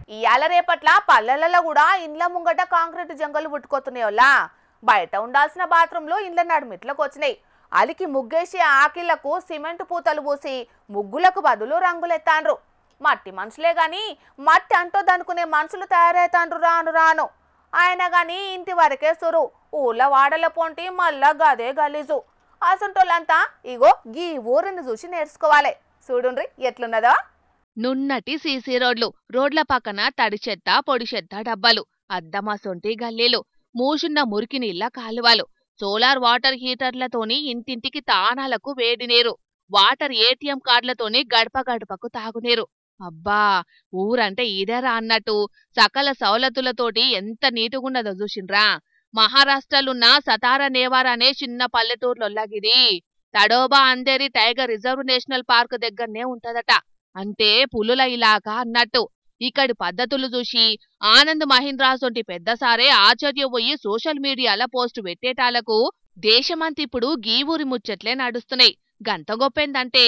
ఇయాల రేపట్ల పల్లెలలో కూడా ఇండ్ల ముంగట కాంక్రీట్ జంగలు పుట్టుకొస్తున్నాయోలా బయట ఉండాల్సిన బాత్రూంలో ఇండ్ల నడుమిట్లకు వచ్చినాయి. అలికి ముగ్గేసి ఆకిళ్లకు సిమెంట్ పూతలు పూసి ముగ్గులకు బదులు రంగులెత్తాండ్రు. మట్టి మనుషులే గాని మట్టి అంటో దనుకునే మనుషులు తయారైతాండ్రు రాను రాను. ఆయన గాని ఇంటి వరకే సురు, ఊళ్ళ వాడల పొంటి మళ్ళా గదే గలీజు. అసంటోళ్ళంతా ఇగో గీ ఊరిని చూసి నేర్చుకోవాలి. చూడుండ్రి ఎట్లున్నదో. నున్నటి సీసీ రోడ్ల పక్కన తడి చెత్త పొడి చెత్త డబ్బాలు, అద్దమాసొంటి గల్లీలు, మూషున్న మురికి నీళ్ల కాలువలు, సోలార్ వాటర్ హీటర్లతోని ఇంటింటికి తానాలకు వేడి నీరు, వాటర్ ఏటీఎం కార్డులతోని గడప గడపకు తాగునీరు. అబ్బా, ఊరంటే ఇదేరా అన్నట్టు సకల సౌలతులతోటి ఎంత నీటుగున్నదో చూసిండ్రా. మహారాష్ట్రలున్న సతారా నేవార్ అనే చిన్న పల్లెటూర్లొల్లగిది Tadoba Andhari tiger reserve national park దగ్గరనే ఉంటదట. అంటే పులుల ఇలాకా అన్నట్టు. ఇక్కడి పద్ధతులు చూసి ఆనంద్ మహీంద్రాసొంటి పెద్దసారే ఆశ్చర్యపోయి సోషల్ మీడియాలో పోస్టు పెట్టేటాలకు దేశమంతిప్పుడు గీ ఊరి ముచ్చట్లే నడుస్తున్నాయి. గంత గొప్పేందంటే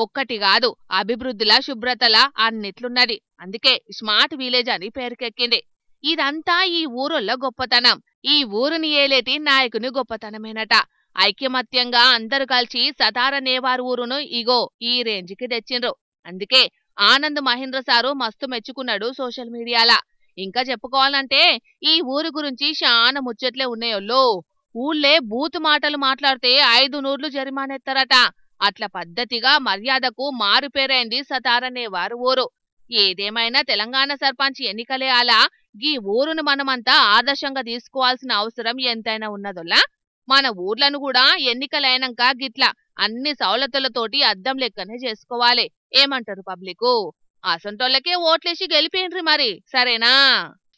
ఒక్కటి కాదు, అభివృద్ధిల శుభ్రతల అన్నిట్లున్నది. అందుకే స్మార్ట్ విలేజ్ అని పేరుకెక్కింది. ఇదంతా ఈ ఊరోళ్ళ గొప్పతనం, ఈ ఊరిని ఏలేటి నాయకుని గొప్పతనమేనట. ఐక్యమత్యంగా అందరు కలిసి సతారా నేవార్ ఊరును ఇగో ఈ రేంజ్కి తెచ్చిండ్రు. అందుకే ఆనంద్ మహీంద్ర సారు మస్తు మెచ్చుకున్నాడు సోషల్ మీడియాలా. ఇంకా చెప్పుకోవాలంటే ఈ ఊరి గురించి చాలా ముచ్చట్లే ఉన్నాయోల్లో. ఊళ్ళే బూతు మాటలు మాట్లాడితే 500 జరిమానెత్తారట. అట్ల పద్ధతిగా మర్యాదకు మారుపేరైంది సతారా నేవార్ ఊరు. ఏదేమైనా తెలంగాణ సర్పంచ్ ఎన్నికలే అలా గీ ఊరును మనమంతా ఆదర్శంగా తీసుకోవాల్సిన అవసరం ఎంతైనా ఉన్నదోలా. మన ఊర్లను కూడా ఎన్నికలైనాక గిట్లా అన్ని సౌలతులతోటి అద్దం లెక్కనే చేసుకోవాలి. ఏమంటారు పబ్లికు? అసంటోళ్ళకే ఓట్లేసి గెలిపేండ్రి మరి, సరేనా?